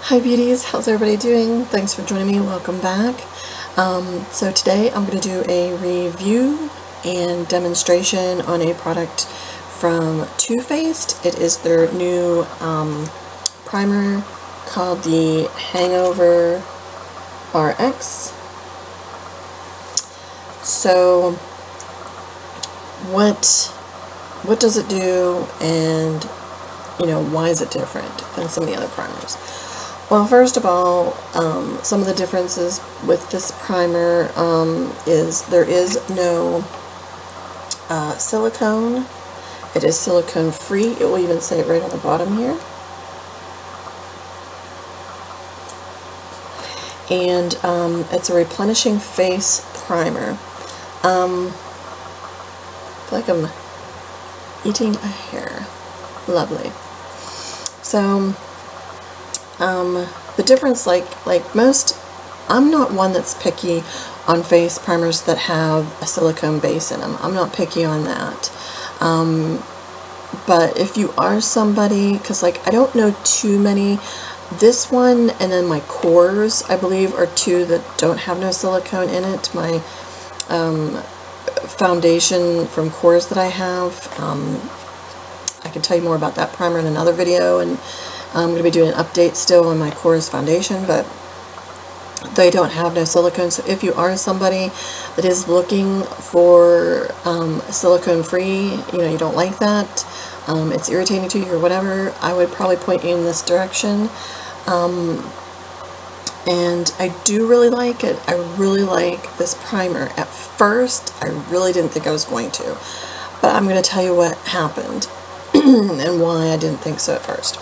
Hi beauties, how's everybody doing? Thanks for joining me, welcome back. So today I'm going to do a review and demonstration on a product from Too Faced. It is their new primer called the Hangover RX. So what does it do, and why is it different than some of the other primers? Well, first of all, some of the differences with this primer is there is no silicone. It is silicone free. It will even say it right on the bottom here. And it's a replenishing face primer. I feel like I'm eating a hair. Lovely. So the difference, like most, I'm not one that's picky on face primers that have a silicone base in them. I'm not picky on that. But if you are somebody, because I don't know too many, this one and then my Kors, I believe, are two that don't have no silicone in it. My foundation from Kors that I have, I can tell you more about that primer in another video, and I'm going to be doing an update still on my Kors foundation, but they don't have no silicone. So if you are somebody that is looking for silicone free, you don't like that, it's irritating to you or whatever, I would probably point you in this direction. And I do really like it. I really like this primer. At first, I really didn't think I was going to, but I'm going to tell you what happened and why I didn't think so at first.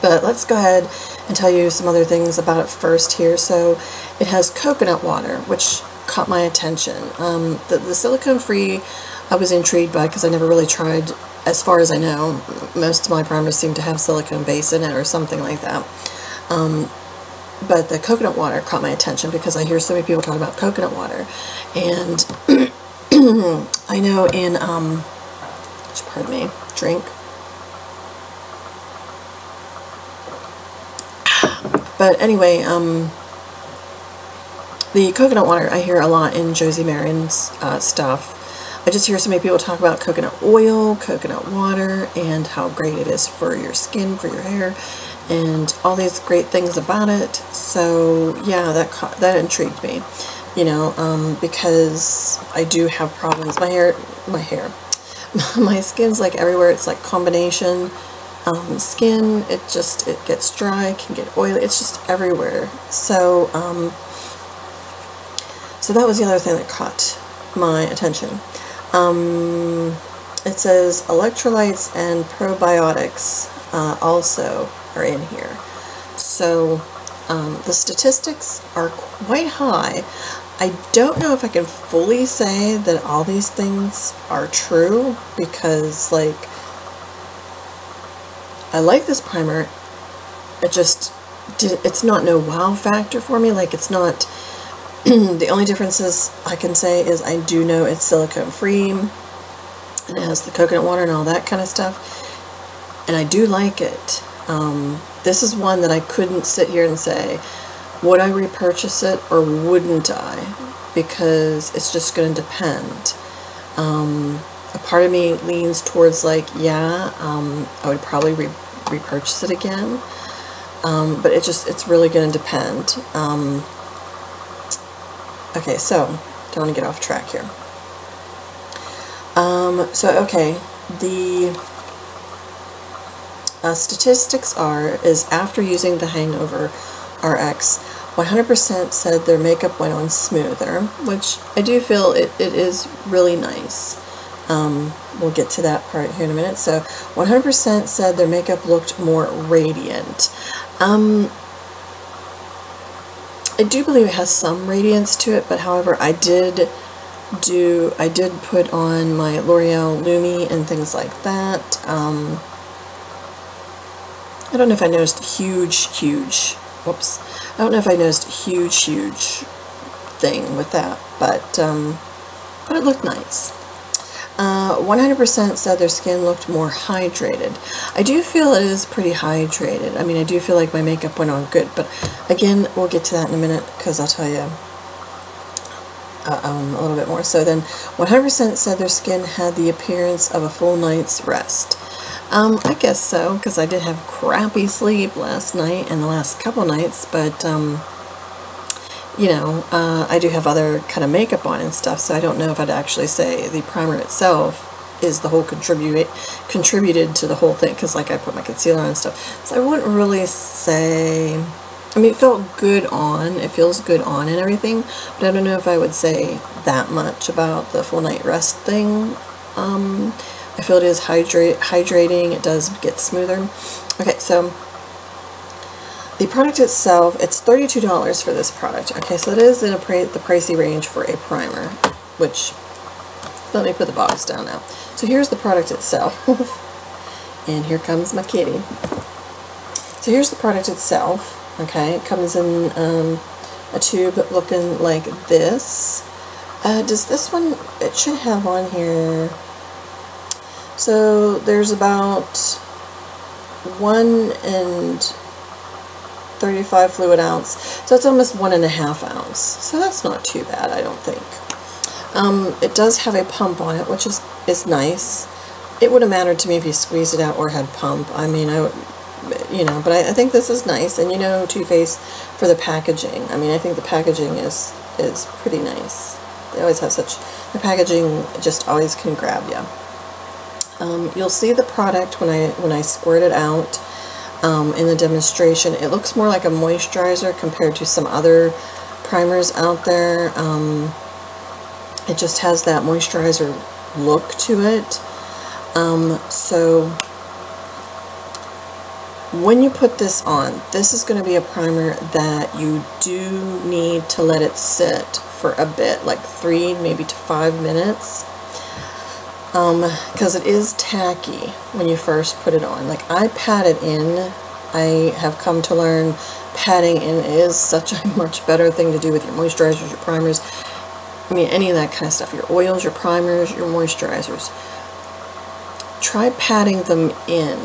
But let's go ahead and tell you some other things about it first here. So it has coconut water, which caught my attention. The silicone free I was intrigued by because I never really tried. As far as I know, most of my primers seem to have silicone base in it or something like that. But the coconut water caught my attention because I hear so many people talk about coconut water. And I know in, pardon me, drink. But anyway, the coconut water I hear a lot in Josie Marion's stuff. I just hear so many people talk about coconut oil, coconut water, and how great it is for your skin, for your hair, and all these great things about it. So yeah, that intrigued me, because I do have problems. My skin's like everywhere. It's like combination skin. It gets dry, can get oily. It's just everywhere. So so that was the other thing that caught my attention. It says electrolytes and probiotics also are in here. So the statistics are quite high. I don't know if I can fully say that all these things are true, because I like this primer. It's not no wow factor for me. It's not. The only differences I can say is I do know it's silicone free, and it has the coconut water and all that kind of stuff, and I do like it. This is one that I couldn't sit here and say, would I repurchase it or wouldn't I? Because it's just going to depend. A part of me leans towards yeah, I would probably repurchase it again, but it's really going to depend. Okay, so don't want to get off track here. So okay, the statistics is after using the Hangover RX, 100% said their makeup went on smoother, which I do feel it is really nice. We'll get to that part here in a minute. So 100% said their makeup looked more radiant. I do believe it has some radiance to it, but however, I did put on my L'Oreal Lumi and things like that. I don't know if I noticed I don't know if I noticed a huge thing with that, but it looked nice. 100% said their skin looked more hydrated. I do feel it is pretty hydrated. I mean, I do feel like my makeup went on good, but again, we'll get to that in a minute because I'll tell you a little bit more. So then 100% said their skin had the appearance of a full night's rest. I guess so, because I did have crappy sleep last night and the last couple nights, but you know, I do have other kind of makeup on and stuff, so I don't know if I'd actually say the primer itself is the whole contributed to the whole thing, because like I put my concealer on and stuff, so I wouldn't really say. I mean, it felt good on, it feels good on and everything, but I don't know if I would say that much about the full night rest thing. I feel it is hydrating, it does get smoother. Okay, so the product itself, it's $32 for this product. Okay, so it is in the pricey range for a primer, which, let me put the box down now. So here's the product itself, and here comes my kitty. So here's the product itself. Okay, it comes in a tube looking like this. Does this one, it should have on here, so there's about 1.35 fluid ounce, so it's almost 1.5 ounce, so that's not too bad, I don't think. It does have a pump on it, which is nice. It would have mattered to me if you squeezed it out or had pump. I mean, you know, but I think this is nice, and you know, Too Faced for the packaging. I mean, I think the packaging is pretty nice. They always have such, the packaging just always can grab you. You'll see the product when I squirt it out in the demonstration. It looks more like a moisturizer compared to some other primers out there. It just has that moisturizer look to it. So when you put this on, this is going to be a primer that you do need to let it sit for a bit, like 3 maybe to 5 minutes, because it is tacky when you first put it on. Like, I pat it in. I have come to learn patting in is such a much better thing to do with your moisturizers, your primers, I mean any of that kind of stuff, your oils, your primers, your moisturizers. Try patting them in,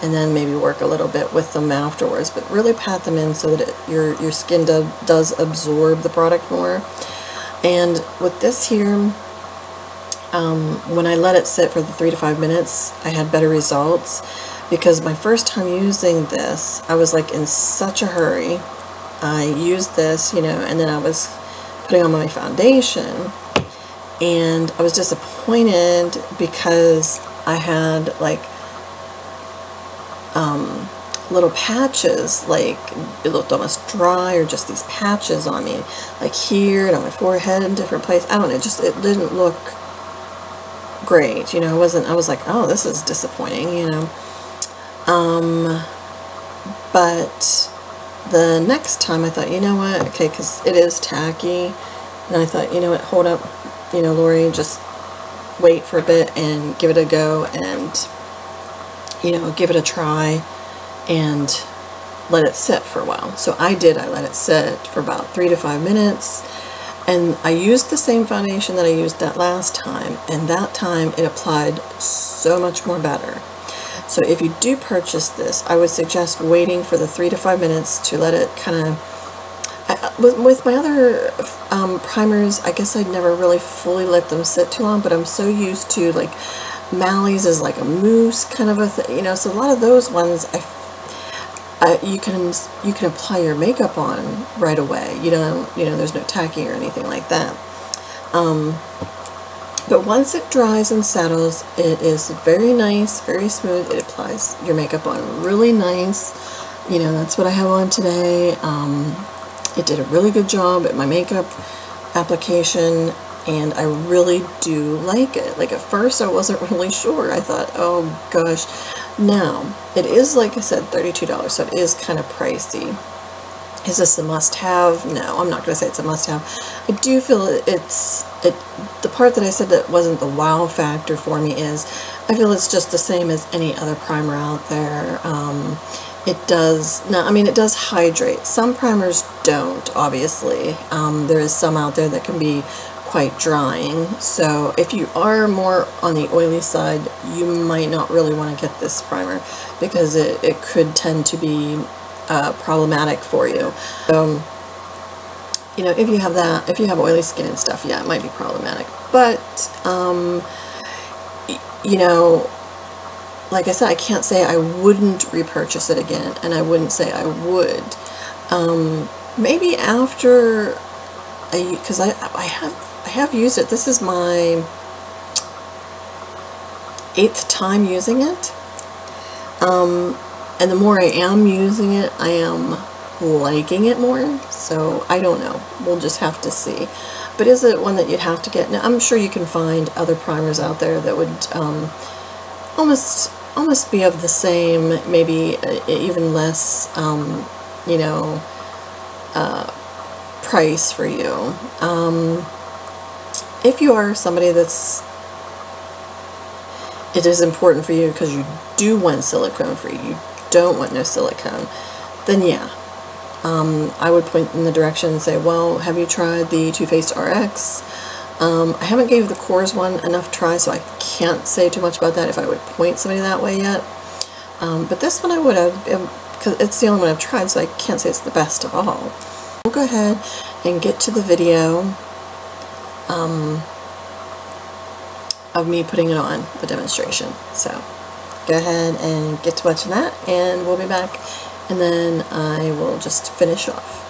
and then maybe work a little bit with them afterwards, but really pat them in so that your skin does absorb the product more. And with this here, when I let it sit for the 3 to 5 minutes, I had better results, because my first time using this, I was like in such a hurry. I used this, you know, and then I was putting on my foundation, and I was disappointed because I had like little patches, like it looked almost dry, or just these patches on me, like here and on my forehead in different places. I don't know, just it didn't look great, you know. I was like, oh, this is disappointing, you know. But the next time I thought, you know what, okay, because it is tacky, and I thought, you know what, hold up, you know, Lori, just wait for a bit and give it a go, and you know, give it a try and let it sit for a while. So I let it sit for about 3 to 5 minutes, and I used the same foundation that I used that last time, and that time it applied so much more better. So if you do purchase this, I would suggest waiting for the 3 to 5 minutes to let it kind of, with my other primers, I guess I'd never really fully let them sit too long, but I'm so used to, like, Mally's is like a mousse kind of a thing, you know, so a lot of those ones, you can apply your makeup on right away. You know, there's no tacky or anything like that. But once it dries and settles, it is very nice, very smooth. It applies your makeup on really nice. You know, that's what I have on today. It did a really good job at my makeup application, and I really do like it. Like, at first I wasn't really sure. I thought, oh gosh. Now, it is, like I said, $32, so it is kind of pricey. Is this a must-have? No, I'm not going to say it's a must-have. I do feel the part that I said that wasn't the wow factor for me is, I feel it's just the same as any other primer out there. It does hydrate. Some primers don't, obviously. There is some out there that can be quite drying. So if you are more on the oily side, you might not really want to get this primer because it could tend to be problematic for you. So, you know, if you have that, if you have oily skin and stuff, yeah, it might be problematic. But, you know, like I said, I can't say I wouldn't repurchase it again, and I wouldn't say I would. Maybe after, because I have used it. This is my 8th time using it. And the more I am using it, I am liking it more. So I don't know. We'll just have to see. But is it one that you'd have to get? Now, I'm sure you can find other primers out there that would almost be of the same, maybe even less, you know, price for you. If you are somebody that's, it is important for you because you do want silicone free, you don't want no silicone, then yeah, I would point in the direction and say, well, have you tried the Too Faced RX? I haven't gave the Kors one enough try, so I can't say too much about that if I would point somebody that way yet. But this one I would have, because it's the only one I've tried, so I can't say it's the best of all. We'll go ahead and get to the video of me putting it on, the demonstration. So go ahead and get to watching that, and we'll be back, and then I will just finish off.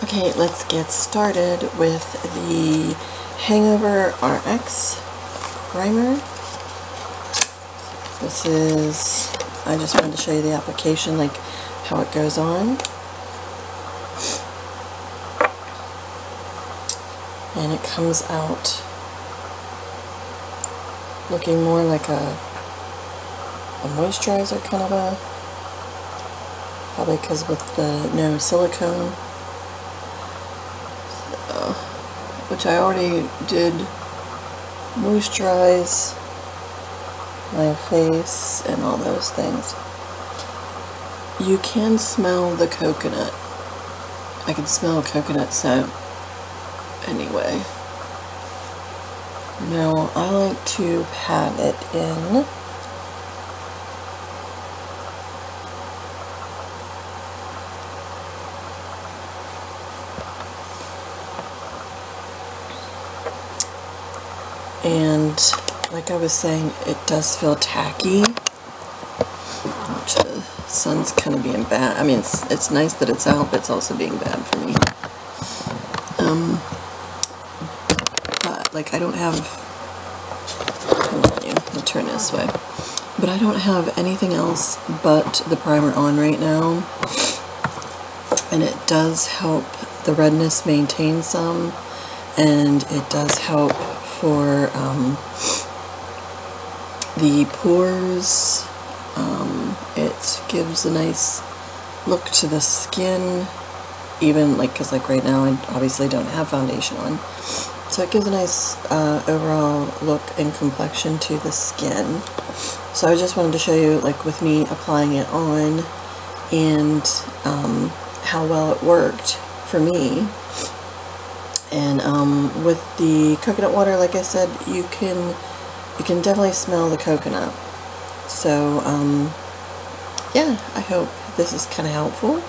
Okay, let's get started with the Hangover RX primer. This is, I just wanted to show you the application, like how it goes on. And it comes out looking more like a moisturizer kind of a, probably because with the no silicone. So, which I already did moisturize my face and all those things. You can smell the coconut. I can smell coconut scent anyway. Now I like to pat it in. And like I was saying, it does feel tacky, which the sun's kind of being bad. I mean, it's nice that it's out, but it's also being bad for me. But like I don't have, I'll turn this way, but I don't have anything else but the primer on right now, and it does help the redness maintain some, and it does help for the pores. It gives a nice look to the skin, even like, because like right now I obviously don't have foundation on, so it gives a nice overall look and complexion to the skin. So I just wanted to show you, like with me applying it on, and how well it worked for me. And with the coconut water, like I said, you can definitely smell the coconut. So yeah, I hope this is kind of helpful.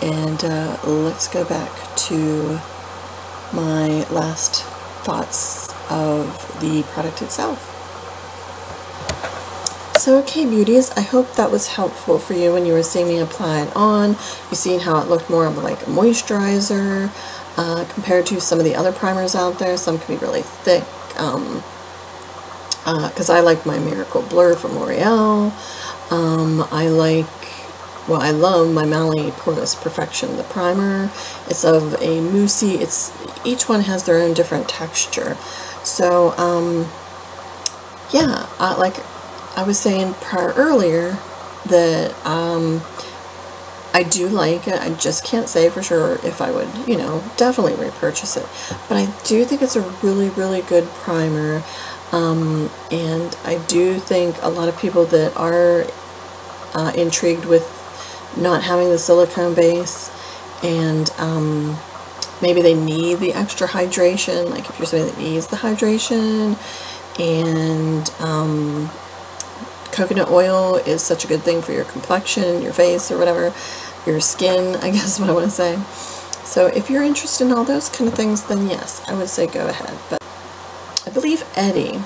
And let's go back to my last thoughts of the product itself. So okay, beauties, I hope that was helpful for you when you were seeing me apply it on. You've seen how it looked more of like a moisturizer compared to some of the other primers out there. Some can be really thick, because I like my Miracle Blur from L'Oreal. I love my Mally Poreless Perfection, the primer. It's of a moussey, each one has their own different texture. So, yeah, like I was saying earlier, that I do like it. I just can't say for sure if I would, you know, definitely repurchase it. But I do think it's a really, really good primer. And I do think a lot of people that are intrigued with not having the silicone base and maybe they need the extra hydration, like if you're somebody that needs the hydration, and coconut oil is such a good thing for your complexion, your face, or whatever, your skin, I guess is what I want to say. So if you're interested in all those kind of things, then yes, I would say go ahead. But I believe Eddie,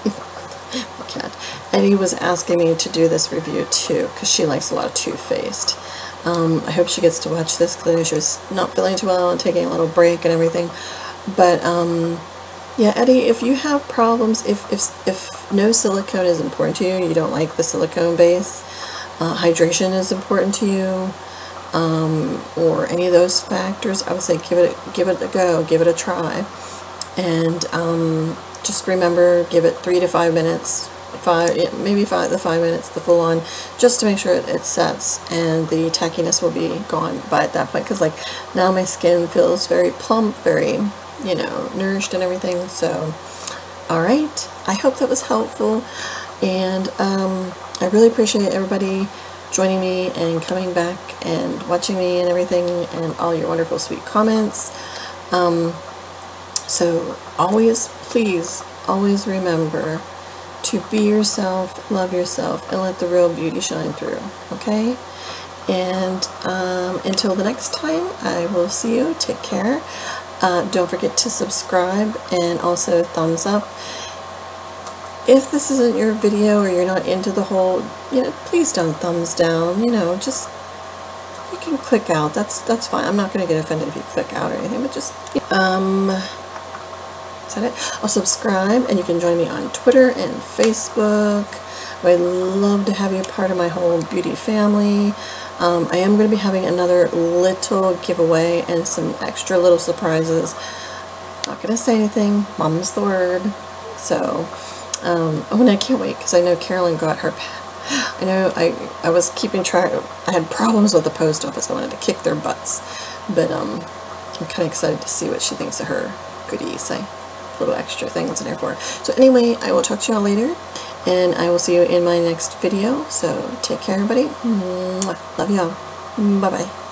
my cat, Eddie was asking me to do this review too, because she likes a lot of Too Faced. I hope she gets to watch this, because I know she was not feeling too well and taking a little break and everything. But yeah, Eddie, if you have problems, if no silicone is important to you, you don't like the silicone base, hydration is important to you, or any of those factors, I would say give it a go, give it a try, and just remember, give it 3 to 5 minutes, maybe the 5 minutes, the full on, just to make sure it sets, and the tackiness will be gone by at that point. Because like now my skin feels very plump, very, you know, nourished and everything. So alright, I hope that was helpful, and I really appreciate everybody joining me and coming back and watching me and everything, and all your wonderful sweet comments. So always, please, always remember to be yourself, love yourself, and let the real beauty shine through, okay? And until the next time, I will see you. Take care. Don't forget to subscribe, and also thumbs up. If this isn't your video, or you're not into the whole, you know, please don't thumbs down, you know, just, you can click out, that's fine. I'm not going to get offended if you click out or anything, but just, is that it? I'll subscribe, and you can join me on Twitter and Facebook. I'd love to have you part of my whole beauty family. I am going to be having another little giveaway and some extra little surprises. Not going to say anything, mom's the word. So, oh, and I can't wait, because I know Carolyn got her, I know I was keeping track, I had problems with the post office. I wanted to kick their butts, but I'm kind of excited to see what she thinks of her goodies. Little extra things in there for her. So anyway, I will talk to y'all later, and I will see you in my next video. So take care, everybody. Love y'all. Bye bye.